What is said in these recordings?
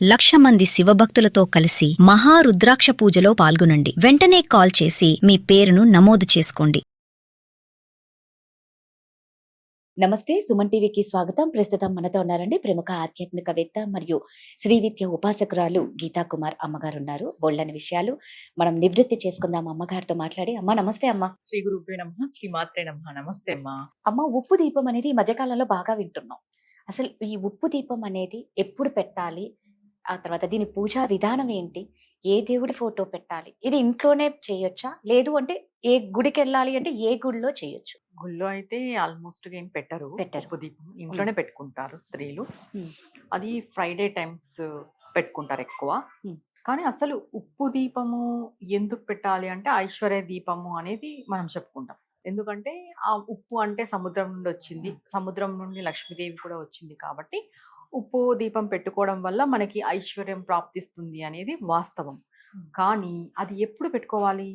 1,00,000 మంది శివభక్తులతో కలిసి మహారుద్రాక్ష పూజలో పాల్గొనండి. వెంటనే కాల్ చేసి మీ పేరును నమోదు చేసుకోండి. నమస్తే, సుమన్ టీవీకి స్వాగతం. ప్రస్తుతం మనతో ఉన్నారండి ప్రముఖ ఆధ్యాత్మికవేత్త మరియు శ్రీ విద్య ఉపాసకురాలు గీతా కుమార్ అమ్మగారు ఉన్నారు. బోల్డని విషయాలు మనం నివృత్తి చేసుకుందాం అమ్మగారితో మాట్లాడి. అమ్మ నమస్తే. అమ్మ శ్రీ గురుభ్యో నమః, శ్రీ మాత్రే నమః. నమస్తే అమ్మా. అమ్మ, ఉప్పు దీపం అనేది ఈ మధ్యకాలంలో బాగా వింటున్నాం. అసలు ఈ ఉప్పు దీపం అనేది ఎప్పుడు పెట్టాలి, ఆ తర్వాత దీని పూజా విధానం ఏంటి, ఏ దేవుడి ఫోటో పెట్టాలి, ఇది ఇంట్లోనే చేయొచ్చా, లేదు అంటే ఏ గుడికి వెళ్ళాలి అంటే ఏ గుడిలో చేయొచ్చు? గుళ్ళో అయితే ఆల్మోస్ట్ ఏం పెట్టరు. ఉప్పు దీపం ఇంట్లోనే పెట్టుకుంటారు స్త్రీలు. అది ఫ్రైడే టైమ్స్ పెట్టుకుంటారు ఎక్కువ. కానీ అసలు ఉప్పు దీపము ఎందుకు పెట్టాలి అంటే ఐశ్వర్య దీపము అనేది మనం చెప్పుకుంటాం. ఎందుకంటే ఆ ఉప్పు అంటే సముద్రం నుండి వచ్చింది, సముద్రం నుండి లక్ష్మీదేవి కూడా వచ్చింది కాబట్టి ఉప్పు దీపం పెట్టుకోవడం వల్ల మనకి ఐశ్వర్యం ప్రాప్తిస్తుంది అనేది వాస్తవం. కానీ అది ఎప్పుడు పెట్టుకోవాలి?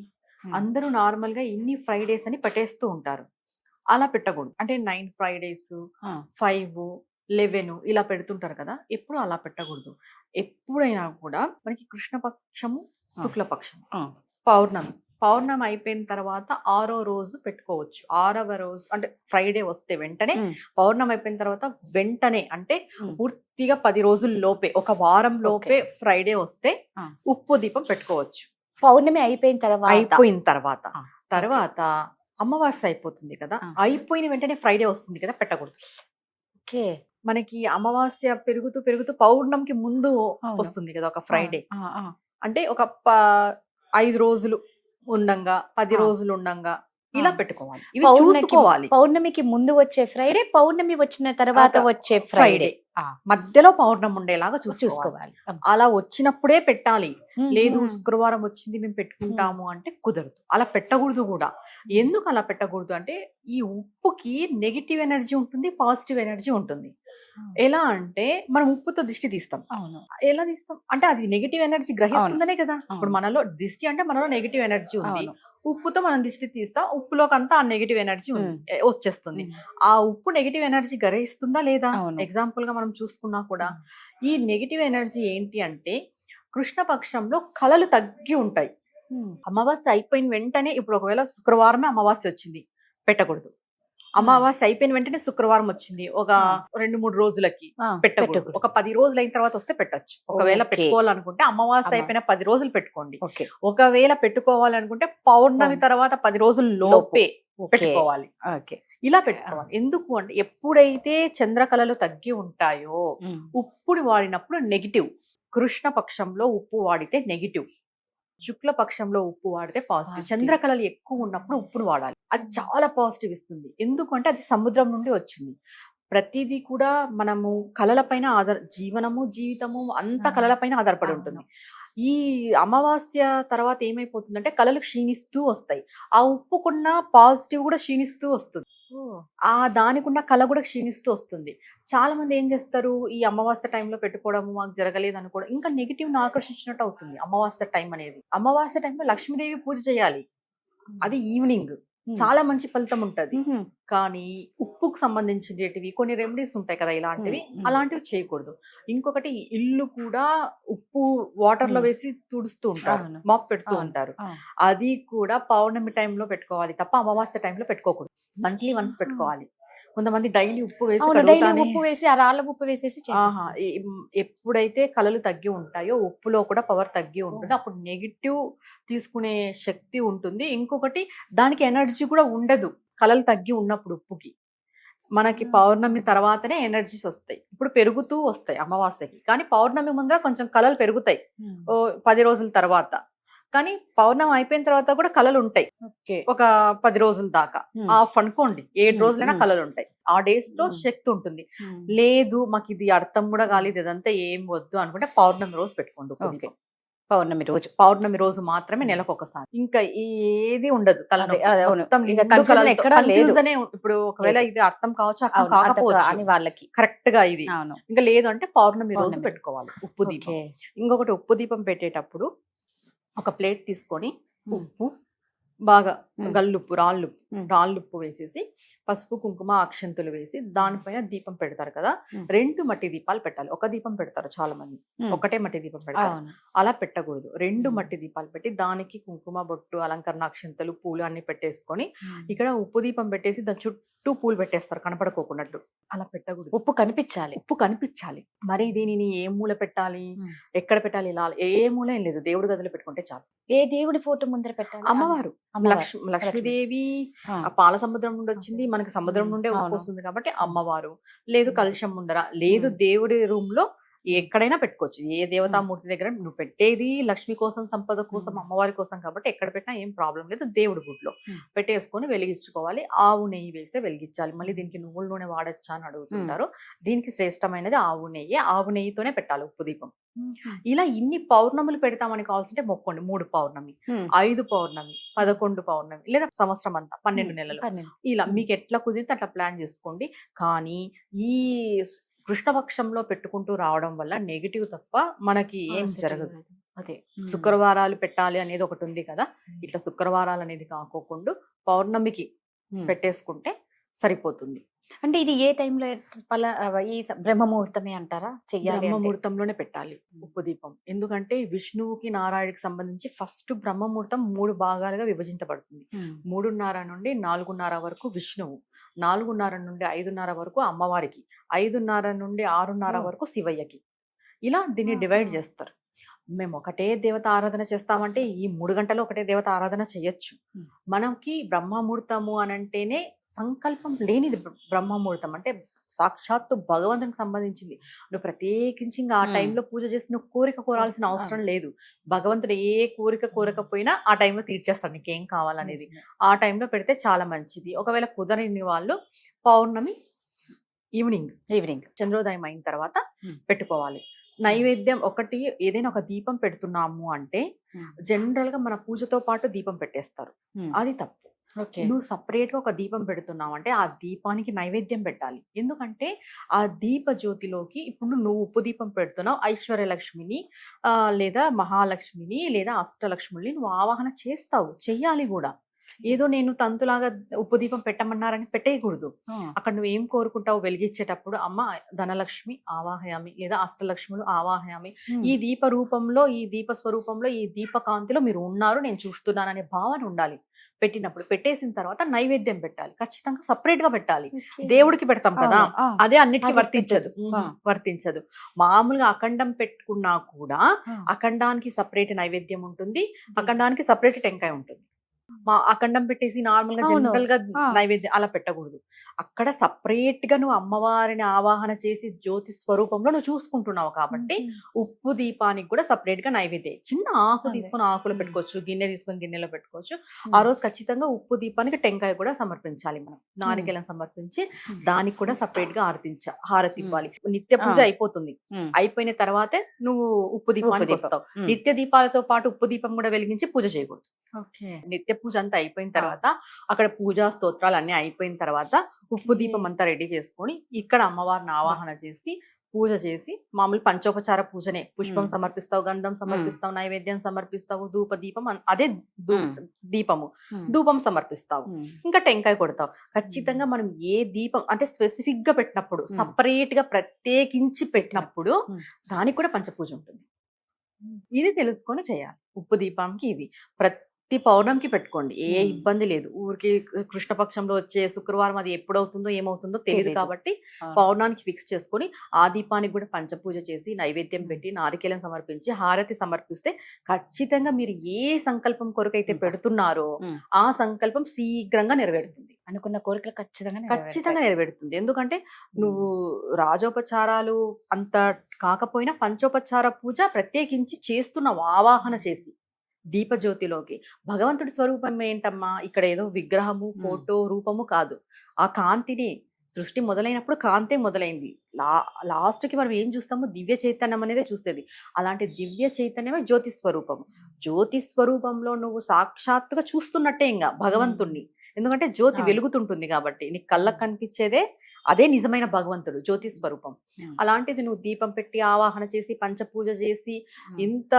అందరూ నార్మల్ గా ఇన్ని ఫ్రైడేస్ అని పెట్టేస్తూ ఉంటారు. అలా పెట్టకూడదు. అంటే 9 ఫ్రైడేస్, 5, 11 ఇలా పెడుతుంటారు కదా, ఎప్పుడు అలా పెట్టకూడదు. ఎప్పుడైనా కూడా మనకి కృష్ణపక్షము, శుక్లపక్షము, పౌర్ణమి అయిపోయిన తర్వాత 6వ రోజు పెట్టుకోవచ్చు. 6వ రోజు అంటే ఫ్రైడే వస్తే వెంటనే, పౌర్ణమి అయిపోయిన తర్వాత వెంటనే, అంటే పూర్తిగా 10 రోజుల లోపే, ఒక వారం లోపే ఫ్రైడే వస్తే ఉప్పు దీపం పెట్టుకోవచ్చు. పౌర్ణమి అయిపోయిన తర్వాత అమావాస్య అయిపోతుంది కదా, అయిపోయిన వెంటనే ఫ్రైడే వస్తుంది కదా, పెట్టకూడదు. ఓకే, మనకి అమావాస్య పెరుగుతూ పెరుగుతూ పౌర్ణమికి ముందు వస్తుంది కదా ఒక ఫ్రైడే. అంటే ఒక 5 రోజులు ఉండంగా, 10 రోజులు ఉండంగా ఇలా పెట్టుకోవాలి. ఇవి చూసుకోవాలి. పౌర్ణమికి ముందు వచ్చే ఫ్రైడే, పౌర్ణమి వచ్చిన తర్వాత వచ్చే ఫ్రైడే, మధ్యలో పౌర్ణమి ఉండేలాగా చూసుకోవాలి. అలా వచ్చినప్పుడే పెట్టాలి. లేదు శుక్రవారం వచ్చింది మేము పెట్టుకుంటాము అంటే కుదరదు. అలా పెట్టకూడదు కూడా. ఎందుకు అలా పెట్టకూడదు అంటే ఈ ఉప్పుకి నెగిటివ్ ఎనర్జీ ఉంటుంది, పాజిటివ్ ఎనర్జీ ఉంటుంది. ఎలా అంటే మనం ఉప్పుతో దిష్టి తీస్తాం. ఎలా తీస్తాం అంటే అది నెగిటివ్ ఎనర్జీ గ్రహిస్తుందనే కదా. ఇప్పుడు మనలో దిష్టి అంటే మనలో నెగిటివ్ ఎనర్జీ ఉంది, ఉప్పుతో మనం దిష్టి తీస్తాం, ఉప్పులోకంతా ఆ నెగిటివ్ ఎనర్జీ వచ్చేస్తుంది. ఆ ఉప్పు నెగిటివ్ ఎనర్జీ గ్రహిస్తుందా లేదా? ఎగ్జాంపుల్ గా మనం చూసుకున్నా కూడా ఈ నెగిటివ్ ఎనర్జీ ఏంటి అంటే కృష్ణపక్షంలో కళలు తగ్గి ఉంటాయి. అమావాస్య అయిపోయిన వెంటనే, ఇప్పుడు ఒకవేళ శుక్రవారమే అమావాస్య వచ్చింది, పెట్టకూడదు. అమావాస్య అయిపోయిన వెంటనే శుక్రవారం వచ్చింది, ఒక 2-3 రోజులకి పెట్టకూడదు. ఒక 10 రోజులు అయిన తర్వాత వస్తే పెట్టచ్చు. ఒకవేళ పెట్టుకోవాలనుకుంటే అమావాస్య అయిపోయిన 10 రోజులు పెట్టుకోండి. ఒకవేళ పెట్టుకోవాలనుకుంటే పౌర్ణమి తర్వాత 10 రోజుల లోపే పెట్టుకోవాలి. ఇలా పెట్టుకోవాలి. ఎందుకు అంటే ఎప్పుడైతే చంద్రకళలు తగ్గి ఉంటాయో ఉప్పుడు వాడినప్పుడు నెగిటివ్. కృష్ణ పక్షంలో ఉప్పు వాడితే నెగిటివ్, శుక్ల పక్షంలో ఉప్పు వాడితే పాజిటివ్. చంద్రకళలు ఎక్కువ ఉన్నప్పుడు ఉప్పును వాడాలి. అది చాలా పాజిటివ్ ఇస్తుంది. ఎందుకంటే అది సముద్రం నుండి వచ్చింది. ప్రతిదీ కూడా మనము కళలపైన జీవనము, జీవితము అంతా కళలపైన ఆధారపడి ఉంటుంది. ఈ అమావాస్య తర్వాత ఏమైపోతుందంటే కళలు క్షీణిస్తూ వస్తాయి. ఆ ఉప్పుకున్న పాజిటివ్ కూడా క్షీణిస్తూ వస్తుంది. ఆ దానికున్న కళ కూడా క్షీణిస్తూ వస్తుంది. చాలా మంది ఏం చేస్తారు, ఈ అమావాస్య టైంలో పెట్టుకోవడము మాకు జరగలేదు అనుకోవడం, ఇంకా నెగిటివ్ ను ఆకర్షించినట్టు అవుతుంది. అమావాస్య టైం అనేది, అమావాస్య టైంలో లక్ష్మీదేవి పూజ చేయాలి. అది ఈవినింగ్, చాలా మంచి ఫలితం ఉంటది. కానీ ఉప్పుకు సంబంధించినవి కొన్ని రెమెడీస్ ఉంటాయి కదా, ఇలాంటివి అలాంటివి చేయకూడదు. ఇంకొకటి, ఇల్లు కూడా ఉప్పు వాటర్ లో వేసి తుడుస్తూ ఉంటారు, మాప్ పెడుతూ ఉంటారు. అది కూడా పౌర్ణమి టైంలో పెట్టుకోవాలి తప్ప అమావాస్య టైంలో పెట్టుకోకూడదు. మంత్లీ వన్స్ పెట్టుకోవాలి. కొంతమంది డైలీ ఉప్పు వేసి ఆ రాళ్ళ ఉప్పు వేసేసి ఎప్పుడైతే కళలు తగ్గి ఉంటాయో ఉప్పులో కూడా పవర్ తగ్గి ఉంటుంది. అప్పుడు నెగిటివ్ తీసుకునే శక్తి ఉంటుంది. ఇంకొకటి, దానికి ఎనర్జీ కూడా ఉండదు కళలు తగ్గి ఉన్నప్పుడు. ఉప్పుకి మనకి పౌర్ణమి తర్వాతనే ఎనర్జీస్ వస్తాయి. ఇప్పుడు పెరుగుతూ వస్తాయి అమావాస్యకి, కానీ పౌర్ణమి ముందర కొంచెం కళలు పెరుగుతాయి 10 రోజుల తర్వాత. కానీ పౌర్ణమి అయిపోయిన తర్వాత కూడా కళలు ఉంటాయి. ఒక 10 రోజుల దాకా ఆఫ్ అనుకోండి, 7 రోజులైనా కళలు ఉంటాయి. ఆ డేస్ లో శక్తి ఉంటుంది. లేదు మాకు ఇది అర్థం కూడా కాలేదు, ఇదంతా ఏం వద్దు అనుకుంటే పౌర్ణమి రోజు పెట్టుకోండి. పౌర్ణమి రోజు మాత్రమే నెలకు ఒకసారి. ఇంకా ఏది ఉండదు. ఇప్పుడు ఒకవేళ ఇది అర్థం కావచ్చు, అర్థం కాకపోవచ్చు వాళ్ళకి కరెక్ట్ గా. ఇది ఇంకా లేదు అంటే పౌర్ణమి రోజు పెట్టుకోవాలి ఉప్పు దీపం. ఇంకొకటి, ఉప్పు దీపం పెట్టేటప్పుడు ఒక ప్లేట్ తీసుకొని ఉప్పు, బాగా ఉమ్. గల్లుప్పు రాళ్ళుప్పు ఉమ్. రాళ్ళుప్పు వేసేసి పసుపు కుంకుమ అక్షంతులు వేసి దానిపైన దీపం పెడతారు కదా, ఉమ్. 2 మట్టి దీపాలు పెట్టాలి. ఒక దీపం పెడతారు చాలా మంది, ఉమ్. ఒకటే మట్టి దీపం పెడతారు. అవును. అలా పెట్టకూడదు. 2 ఉమ్. మట్టి దీపాలు పెట్టి దానికి కుంకుమ బొట్టు అలంకరణ అక్షంతలు పూలు అన్ని పెట్టేసుకొని ఉమ్. ఇక్కడ ఉప్పు దీపం పెట్టేసి దాని చుట్టూ పూలు పెట్టేస్తారు కనపడుకోకున్నట్టు. అలా పెట్టకూడదు. ఉప్పు కనిపించాలి. ఉప్పు కనిపించాలి. మరి దీనిని ఏ మూల పెట్టాలి, ఉమ్. ఎక్కడ పెట్టాలి, ఇలా ఏ మూల ఏం లేదు, దేవుడి గదిలో పెట్టుకుంటే చాలు. ఏ దేవుడి ఫోటో ముందర పెట్టాలి? అమ్మవారు అమ్మవారు. లక్ష్మీదేవి ఆ. ఆ పాల సముద్రం నుండి వచ్చింది, మనకి సముద్రం నుండే ఉప్పు అవును. వస్తుంది కాబట్టి అమ్మవారు, లేదు కలశం ముందర, లేదు దేవుడి రూమ్ లో ఎక్కడైనా పెట్టుకోవచ్చు. ఏ దేవతామూర్తి దగ్గర నువ్వు పెట్టేది లక్ష్మి కోసం, సంపద కోసం, అమ్మవారి కోసం కాబట్టి ఎక్కడ పెట్టినా ఏం ప్రాబ్లం లేదు. దేవుడి గుడిలో పెట్టేసుకొని వెలిగించుకోవాలి. ఆవు నెయ్యి వేస్తే వెలిగించాలి. మళ్ళీ దీనికి నువ్వుల నూనె వాడచ్చా అని అడుగుతుంటారు. దీనికి శ్రేష్టమైనది ఆవు నెయ్యి. ఆవు నెయ్యితోనే పెట్టాలి ఉప్పు దీపం. ఇలా ఇన్ని పౌర్ణములు పెడతామని కావాల్సింటే మొక్కండి. 3 పౌర్ణమి, 5 పౌర్ణమి, 11 పౌర్ణమి, లేదా సంవత్సరం అంతా 12 నెలలు, ఇలా మీకు ఎట్లా కుదిరితే అట్లా ప్లాన్ చేసుకోండి. కానీ ఈ కృష్ణపక్షంలో పెట్టుకుంటూ రావడం వల్ల నెగిటివ్ తప్ప మనకి ఏం జరగదు. అదే శుక్రవారాలు పెట్టాలి అనేది ఒకటి ఉంది కదా, ఇట్లా శుక్రవారాలు అనేది కాకోకుండా పౌర్ణమికి పెట్టేసుకుంటే సరిపోతుంది. అంటే ఇది ఏ టైంలో ఈ బ్రహ్మ ముహూర్తమే అంటారా చెయ్యాలి? బ్రహ్మ ముహూర్తంలోనే పెట్టాలి ఉప్పు దీపం. ఎందుకంటే విష్ణువుకి నారాయణకి సంబంధించి ఫస్ట్ బ్రహ్మ ముహూర్తం 3 భాగాలుగా విభజించబడుతుంది. 3:30 నుండి 4:30 వరకు విష్ణువు, 4:30 నుండి 5:30 వరకు అమ్మవారికి, 5:30 నుండి 6:30 వరకు శివయ్యకి. ఇలా దీన్ని డివైడ్ చేస్తారు. మేము ఒకటే దేవత ఆరాధన చేస్తామంటే ఈ 3 గంటలు ఒకటే దేవత ఆరాధన చేయొచ్చు. మనకి బ్రహ్మముహూర్తము అని అంటేనే సంకల్పం లేనిది. బ్రహ్మముహూర్తం అంటే సాక్షాత్తు భగవంతునికి సంబంధించింది. నువ్వు ప్రత్యేకించి ఇంకా ఆ టైంలో పూజ చేసి నువ్వు కోరిక కోరాల్సిన అవసరం లేదు. భగవంతుడు ఏ కోరిక కోరకపోయినా ఆ టైంలో తీర్చేస్తాడు నీకేం కావాలనేది. ఆ టైంలో పెడితే చాలా మంచిది. ఒకవేళ కుదరని వాళ్ళు పౌర్ణమి ఈవినింగ్ చంద్రోదయం అయిన తర్వాత పెట్టుకోవాలి. నైవేద్యం ఒకటి, ఏదైనా ఒక దీపం పెడుతున్నాము అంటే జనరల్ గా మన పూజతో పాటు దీపం పెట్టేస్తారు. అది తప్పు. నువ్వు సపరేట్ గా ఒక దీపం పెడుతున్నావు అంటే ఆ దీపానికి నైవేద్యం పెట్టాలి. ఎందుకంటే ఆ దీప జ్యోతిలోకి ఇప్పుడు నువ్వు ఉప్పు దీపం పెడుతున్నావు, ఐశ్వర్యలక్ష్మిని లేదా మహాలక్ష్మిని లేదా అష్టలక్ష్ముల్ని నువ్వు ఆవాహన చేస్తావు, చెయ్యాలి కూడా. ఏదో నేను తంతులాగా ఉప్పు దీపం పెట్టమన్నారని పెట్టేయకూడదు. అక్కడ నువ్వు ఏం కోరుకుంటావు వెలిగించేటప్పుడు, అమ్మ ధనలక్ష్మి ఆవాహయామి లేదా అష్టలక్ష్ములు ఆవాహయామి, ఈ దీప రూపంలో, ఈ దీప స్వరూపంలో, ఈ దీపకాంతిలో మీరు ఉన్నారు, నేను చూస్తున్నాననే భావన ఉండాలి. పెట్టినప్పుడు పెట్టేసిన తర్వాత నైవేద్యం పెట్టాలి. ఖచ్చితంగా సపరేట్ గా పెట్టాలి. దేవుడికి పెడతాం కదా, అదే అన్నిటికీ వర్తించదు. మామూలుగా అఖండం పెట్టుకున్నా కూడా అఖండానికి సపరేట్ నైవేద్యం ఉంటుంది, అఖండానికి సపరేట్ టెంకాయ ఉంటుంది. అఖండం పెట్టేసి నార్మల్ గా జనరల్ గా నైవేద్యం అలా పెట్టకూడదు. అక్కడ సపరేట్ గా నువ్వు అమ్మవారిని ఆవాహన చేసి జ్యోతి స్వరూపంలో నువ్వు చూసుకుంటున్నావు కాబట్టి ఉప్పు దీపానికి కూడా సపరేట్ గా నైవేద్యం. చిన్న ఆకు తీసుకొని ఆకులో పెట్టుకోవచ్చు, గిన్నె తీసుకొని గిన్నెలో పెట్టుకోవచ్చు. ఆ రోజు ఖచ్చితంగా ఉప్పు దీపానికి టెంకాయ కూడా సమర్పించాలి. మనం నారికేళం సమర్పించి దానికి కూడా సపరేట్ గా హారతి ఇవ్వాలి. నిత్య పూజ అయిపోతుంది, అయిపోయిన తర్వాతే నువ్వు ఉప్పు దీపానికి వస్తావు. నిత్య దీపాలతో పాటు ఉప్పు దీపం కూడా వెలిగించి పూజ చేయకూడదు. నిత్య పూజ అంతా అయిపోయిన తర్వాత, అక్కడ పూజా స్తోత్రాలు అన్ని అయిపోయిన తర్వాత ఉప్పు దీపం అంతా రెడీ చేసుకొని ఇక్కడ అమ్మవారిని ఆవాహన చేసి పూజ చేసి, మామూలు పంచోపచార పూజనే, పుష్పం సమర్పిస్తావు, గంధం సమర్పిస్తావు, నైవేద్యం సమర్పిస్తావు, ధూప దీపం అదే దీపము, ధూపం సమర్పిస్తావు, ఇంకా టెంకాయ కొడతావు. ఖచ్చితంగా మనం ఏ దీపం అంటే స్పెసిఫిక్ గా పెట్టినప్పుడు, సపరేట్ గా ప్రత్యేకించి పెట్టినప్పుడు దానికి కూడా పంచపూజ ఉంటుంది. ఇది తెలుసుకొని చేయాలి. ఉప్పు దీపానికి ఇది ప్రతి పౌర్ణమికి పెట్టుకోండి, ఏ ఇబ్బంది లేదు. ఊరికి కృష్ణపక్షంలో వచ్చే శుక్రవారం అది ఎప్పుడవుతుందో ఏమవుతుందో తెలియదు కాబట్టి పౌర్ణానికి ఫిక్స్ చేసుకొని ఆ దీపానికి కూడా పంచపూజ చేసి నైవేద్యం పెట్టి నారికేళం సమర్పించి హారతి సమర్పిస్తే ఖచ్చితంగా మీరు ఏ సంకల్పం కొరకైతే పెడుతున్నారో ఆ సంకల్పం శీఘ్రంగా నెరవేరుతుంది. అనుకున్న కోరికలు ఖచ్చితంగా నెరవేరుతుంది. ఎందుకంటే నువ్వు రాజోపచారాలు అంత కాకపోయినా పంచోపచార పూజ ప్రత్యేకించి చేస్తున్నావు ఆవాహన చేసి దీపజ్యోతిలోకి. భగవంతుడి స్వరూపం ఏంటమ్మా, ఇక్కడ ఏదో విగ్రహము, ఫోటో, రూపము కాదు. ఆ కాంతిని, సృష్టి మొదలైనప్పుడు కాంతే మొదలైంది. లాస్ట్కి మనం ఏం చూస్తాము, దివ్య చైతన్యం అనేది చూస్తుంది. అలాంటి దివ్య చైతన్యమే జ్యోతి స్వరూపము. జ్యోతి స్వరూపంలో నువ్వు సాక్షాత్తుగా చూస్తున్నట్టే ఇంకా భగవంతుణ్ణి. ఎందుకంటే జ్యోతి వెలుగుతుంటుంది కాబట్టి నీకు కళ్ళకు కనిపించేదే అదే నిజమైన భగవంతుడు, జ్యోతి స్వరూపం. ఉమ్. అలాంటిది నువ్వు దీపం పెట్టి ఆవాహన చేసి పంచపూజ చేసి ఉమ్. ఇంత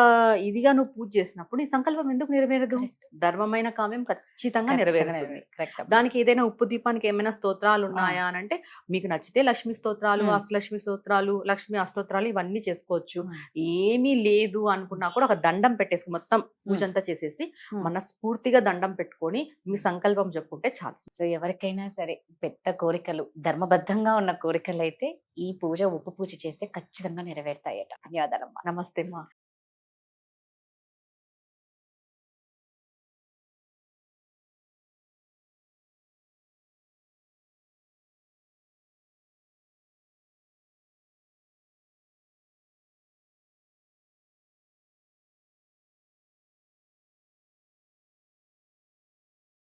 ఇదిగా నువ్వు పూజ చేసినప్పుడు నీ సంకల్పం ఎందుకు నెరవేరదు? Correct. ధర్మమైన కామ్యం ఖచ్చితంగా ఖచ్చితంగా నెరవేరుతుంది. నెరవేరుతుంది. Correct అమ్మా. దానికి ఏదైనా ఉప్పు దీపానికి ఏమైనా స్తోత్రాలు ఉన్నాయా అని అంటే మీకు నచ్చితే లక్ష్మి స్తోత్రాలు, అష్టలక్ష్మి స్తోత్రాలు, లక్ష్మి అష్టోత్రాలు ఇవన్నీ చేసుకోవచ్చు. ఉమ్. ఏమీ లేదు అనుకున్నా కూడా ఒక దండం పెట్టేసి మొత్తం పూజ అంతా చేసేసి మనస్ఫూర్తిగా దండం పెట్టుకొని మీ సంకల్పం చెప్పుకుంటే చాలు. సో ఎవరికైనా సరే పెద్ద కోరికలు, ధర్మబద్ధంగా ఉన్న కోరికలు అయితే ఈ పూజ, ఉప్పు పూజ చేస్తే ఖచ్చితంగా నెరవేరుతాయట. ధన్యవాదాలమ్మా. నమస్తే మా.